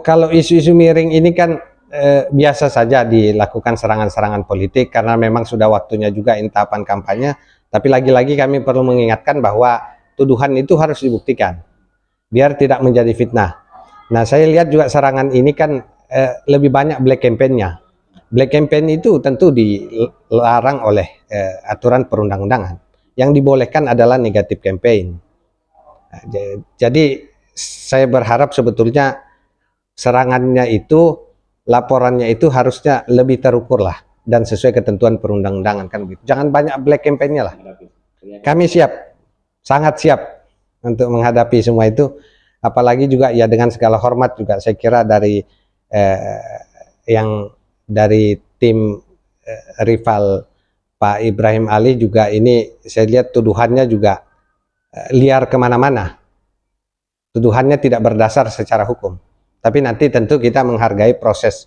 Kalau isu-isu miring ini kan biasa saja dilakukan serangan-serangan politik karena memang sudah waktunya juga ini tahapan kampanye. Tapi lagi-lagi kami perlu mengingatkan bahwa tuduhan itu harus dibuktikan biar tidak menjadi fitnah. Nah, saya lihat juga serangan ini kan lebih banyak black campaign-nya. Black campaign itu tentu dilarang oleh aturan perundang-undangan. Yang dibolehkan adalah negatif campaign. Nah, jadi saya berharap sebetulnya serangannya itu, laporannya itu harusnya lebih terukur lah dan sesuai ketentuan perundang-undangan kan begitu. Jangan banyak black campaign-nya lah. Kami siap, sangat siap untuk menghadapi semua itu. Apalagi juga ya dengan segala hormat juga saya kira dari yang dari tim rival Pak Ibrahim Ali juga ini saya lihat tuduhannya juga liar kemana-mana. Tuduhannya tidak berdasar secara hukum. Tapi nanti tentu kita menghargai proses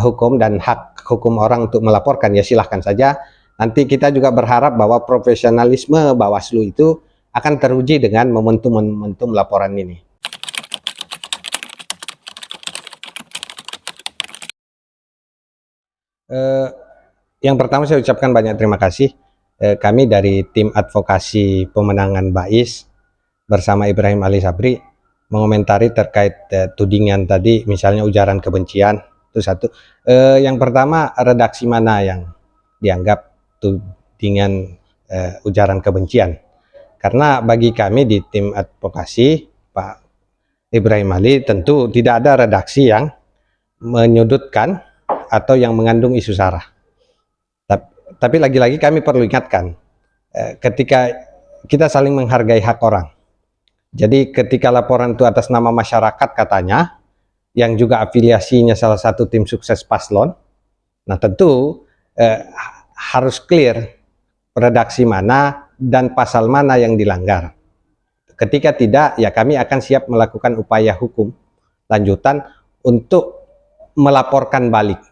hukum dan hak hukum orang untuk melaporkan, ya silahkan saja. Nanti kita juga berharap bahwa profesionalisme Bawaslu itu akan teruji dengan momentum-momentum laporan ini. Yang pertama saya ucapkan banyak terima kasih. Kami dari tim advokasi pemenangan Bais bersama Ibrahim Ali Sabri mengomentari terkait tudingan tadi, misalnya ujaran kebencian. Itu satu. Yang pertama, redaksi mana yang dianggap tudingan ujaran kebencian? Karena bagi kami di tim advokasi Pak Ibrahim Ali tentu tidak ada redaksi yang menyudutkan atau yang mengandung isu sara. Tapi lagi-lagi kami perlu ingatkan, ketika kita saling menghargai hak orang. Jadi ketika laporan itu atas nama masyarakat katanya, yang juga afiliasinya salah satu tim sukses paslon, nah tentu harus clear redaksi mana dan pasal mana yang dilanggar. Ketika tidak, ya kami akan siap melakukan upaya hukum lanjutan untuk melaporkan balik.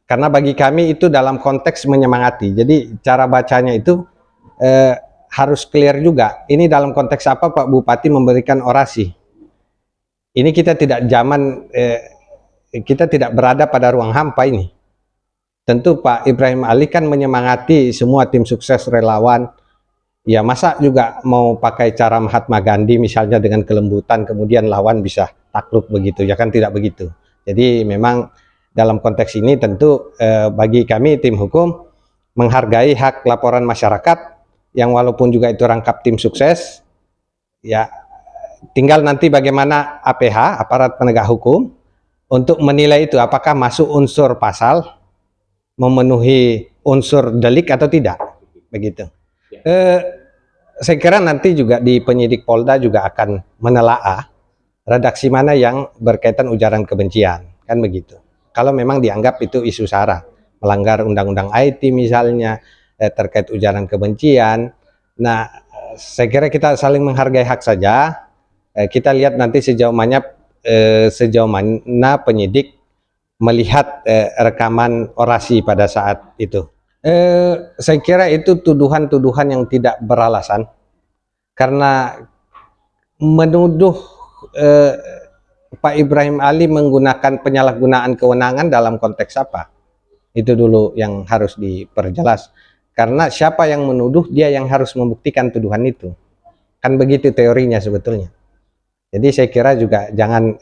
Karena bagi kami itu dalam konteks menyemangati. Jadi cara bacanya itu harus clear juga. Ini dalam konteks apa Pak Bupati memberikan orasi. Ini kita tidak kita tidak berada pada ruang hampa ini. Tentu Pak Ibrahim Ali kan menyemangati semua tim sukses relawan. Ya masa juga mau pakai cara Mahatma Gandhi misalnya dengan kelembutan kemudian lawan bisa takluk begitu. Ya kan tidak begitu. Jadi memang dalam konteks ini tentu bagi kami tim hukum menghargai hak laporan masyarakat yang walaupun juga itu rangkap tim sukses, ya tinggal nanti bagaimana APH, aparat penegak hukum, untuk menilai itu apakah masuk unsur pasal, memenuhi unsur delik atau tidak, begitu. Saya kira nanti juga di penyidik Polda juga akan menelaah redaksi mana yang berkaitan ujaran kebencian, kan begitu. Kalau memang dianggap itu isu sara, melanggar undang-undang IT misalnya, terkait ujaran kebencian. Nah, saya kira kita saling menghargai hak saja. Kita lihat nanti sejauh mana penyidik melihat rekaman orasi pada saat itu. Saya kira itu tuduhan-tuduhan yang tidak beralasan, karena menuduh Pak Ibrahim Ali menggunakan penyalahgunaan kewenangan dalam konteks apa? Itu dulu yang harus diperjelas. Karena siapa yang menuduh, dia yang harus membuktikan tuduhan itu. Kan begitu teorinya sebetulnya. Jadi saya kira juga jangan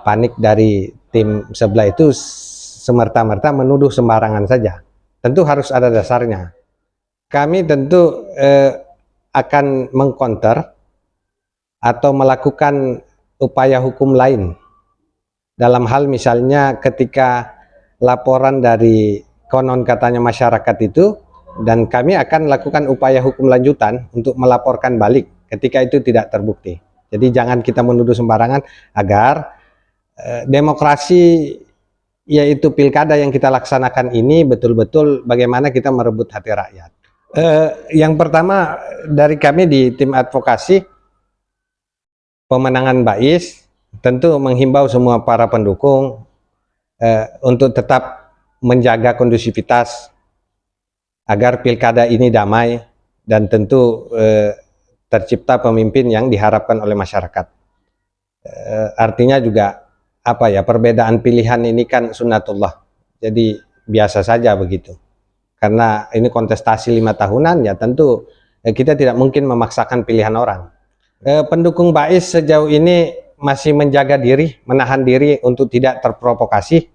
panik dari tim sebelah itu semerta-merta menuduh sembarangan saja. Tentu harus ada dasarnya. Kami tentu akan mengcounter atau melakukan upaya hukum lain dalam hal misalnya ketika laporan dari konon katanya masyarakat itu, dan kami akan lakukan upaya hukum lanjutan untuk melaporkan balik ketika itu tidak terbukti. Jadi jangan kita menuduh sembarangan agar demokrasi yaitu pilkada yang kita laksanakan ini betul-betul bagaimana kita merebut hati rakyat. Yang pertama dari kami di tim advokasi pemenangan Bais tentu menghimbau semua para pendukung untuk tetap menjaga kondusivitas agar pilkada ini damai dan tentu tercipta pemimpin yang diharapkan oleh masyarakat. Artinya juga apa ya, perbedaan pilihan ini kan sunnatullah, jadi biasa saja begitu. Karena ini kontestasi 5 tahunan, ya tentu kita tidak mungkin memaksakan pilihan orang. Pendukung Bais sejauh ini masih menjaga diri, menahan diri untuk tidak terprovokasi.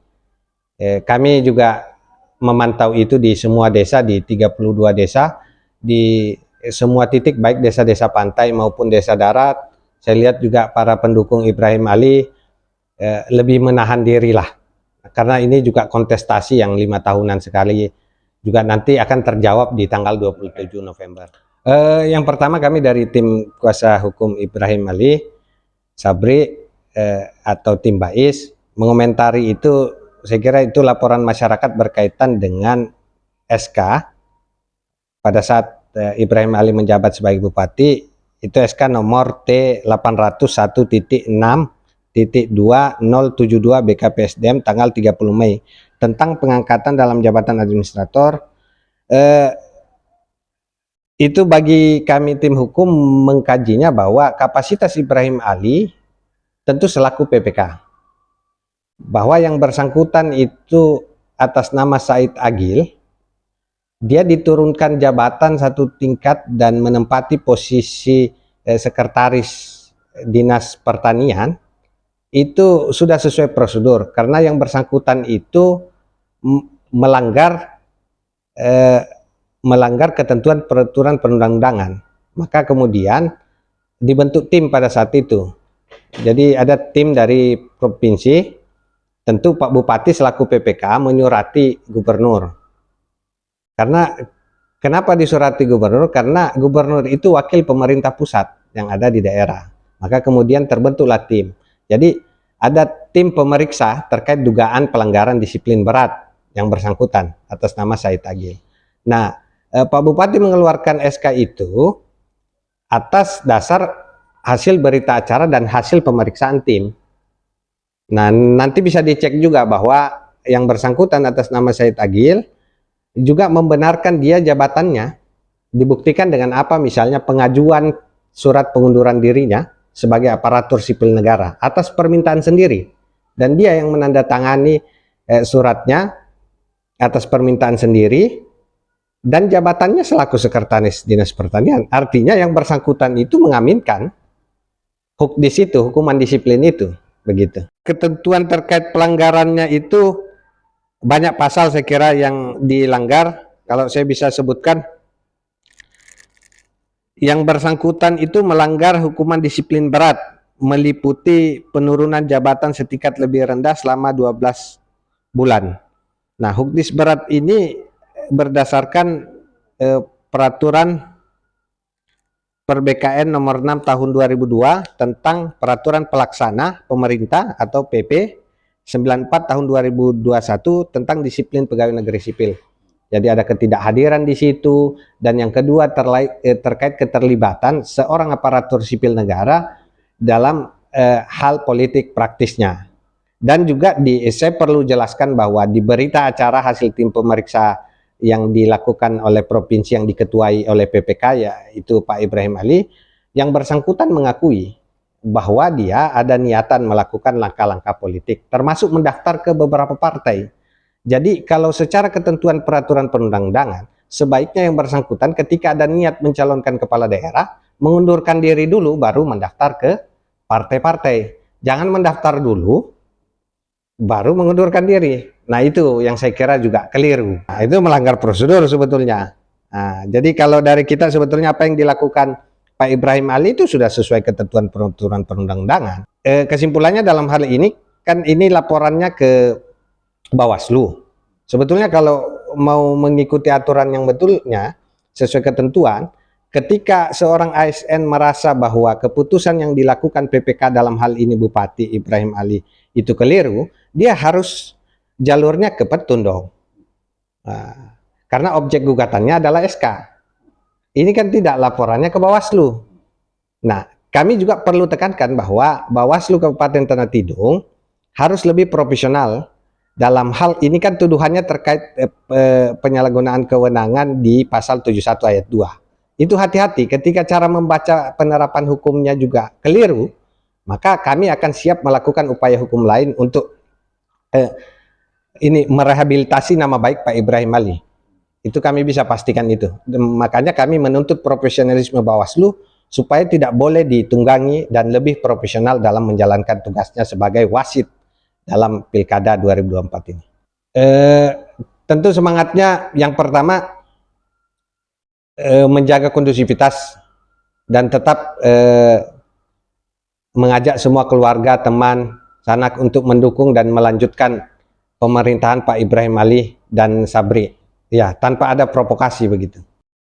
Kami juga memantau itu di semua desa, di 32 desa, di semua titik, baik desa-desa pantai maupun desa darat. Saya lihat juga para pendukung Ibrahim Ali lebih menahan diri lah, karena ini juga kontestasi yang 5 tahunan sekali, juga nanti akan terjawab di tanggal 27 November. Yang pertama, kami dari tim kuasa hukum Ibrahim Ali Sabri atau tim Bais mengomentari itu. Saya kira itu laporan masyarakat berkaitan dengan SK pada saat Ibrahim Ali menjabat sebagai bupati. Itu SK nomor T801.6.2072 BKPSDM tanggal 30 Mei tentang pengangkatan dalam jabatan administrator. Itu bagi kami tim hukum mengkajinya bahwa kapasitas Ibrahim Ali tentu selaku PPK, bahwa yang bersangkutan itu atas nama Said Agil, dia diturunkan jabatan satu tingkat dan menempati posisi sekretaris dinas pertanian, itu sudah sesuai prosedur, karena yang bersangkutan itu melanggar ketentuan peraturan perundang-undangan. Maka kemudian dibentuk tim pada saat itu. Jadi ada tim dari provinsi, tentu Pak Bupati selaku PPK menyurati gubernur. Karena kenapa disurati gubernur? Karena gubernur itu wakil pemerintah pusat yang ada di daerah. Maka kemudian terbentuklah tim. Jadi ada tim pemeriksa terkait dugaan pelanggaran disiplin berat yang bersangkutan atas nama Said Agil. Nah, Pak Bupati mengeluarkan SK itu atas dasar hasil berita acara dan hasil pemeriksaan tim. Nah, nanti bisa dicek juga bahwa yang bersangkutan atas nama Said Agil juga membenarkan dia jabatannya, dibuktikan dengan apa? Misalnya pengajuan surat pengunduran dirinya sebagai aparatur sipil negara atas permintaan sendiri, dan dia yang menandatangani suratnya atas permintaan sendiri, dan jabatannya selaku sekretaris dinas pertanian. Artinya yang bersangkutan itu mengaminkan di situ hukuman disiplin itu, begitu. Ketentuan terkait pelanggarannya itu banyak pasal saya kira yang dilanggar. Kalau saya bisa sebutkan, yang bersangkutan itu melanggar hukuman disiplin berat, meliputi penurunan jabatan setingkat lebih rendah selama 12 bulan. Nah, hukdis berat ini berdasarkan peraturan Per BKN nomor 6 tahun 2002 tentang peraturan pelaksana pemerintah atau PP 94 tahun 2021 tentang disiplin pegawai negeri sipil. Jadi ada ketidakhadiran di situ, dan yang kedua terkait keterlibatan seorang aparatur sipil negara dalam hal politik praktisnya. Dan juga saya perlu jelaskan bahwa di berita acara hasil tim pemeriksa yang dilakukan oleh provinsi yang diketuai oleh PPK, yaitu Pak Ibrahim Ali, yang bersangkutan mengakui bahwa dia ada niatan melakukan langkah-langkah politik, termasuk mendaftar ke beberapa partai. Jadi kalau secara ketentuan peraturan perundang-undangan, sebaiknya yang bersangkutan ketika ada niat mencalonkan kepala daerah, mengundurkan diri dulu baru mendaftar ke partai-partai. Jangan mendaftar dulu baru mengundurkan diri. Nah, itu yang saya kira juga keliru. Nah, itu melanggar prosedur sebetulnya. Nah, jadi kalau dari kita sebetulnya apa yang dilakukan Pak Ibrahim Ali itu sudah sesuai ketentuan peraturan perundang-undangan. Kesimpulannya dalam hal ini kan ini laporannya ke Bawaslu. Sebetulnya kalau mau mengikuti aturan yang betulnya sesuai ketentuan, ketika seorang ASN merasa bahwa keputusan yang dilakukan PPK dalam hal ini Bupati Ibrahim Ali itu keliru, dia harus jalurnya ke Petun dong. Nah, karena objek gugatannya adalah SK. Ini kan tidak, laporannya ke Bawaslu. Nah, kami juga perlu tekankan bahwa Bawaslu Kabupaten Tanah Tidung harus lebih profesional dalam hal ini. Kan tuduhannya terkait penyalahgunaan kewenangan di pasal 71 ayat 2. Itu hati-hati ketika cara membaca penerapan hukumnya juga keliru, maka kami akan siap melakukan upaya hukum lain untuk ini merehabilitasi nama baik Pak Ibrahim Ali. Itu kami bisa pastikan itu. Makanya kami menuntut profesionalisme Bawaslu supaya tidak boleh ditunggangi dan lebih profesional dalam menjalankan tugasnya sebagai wasit dalam Pilkada 2024 ini. Tentu semangatnya yang pertama menjaga kondusivitas dan tetap mengajak semua keluarga, teman, sanak untuk mendukung dan melanjutkan pemerintahan Pak Ibrahim Ali dan Sabri. Ya, tanpa ada provokasi begitu.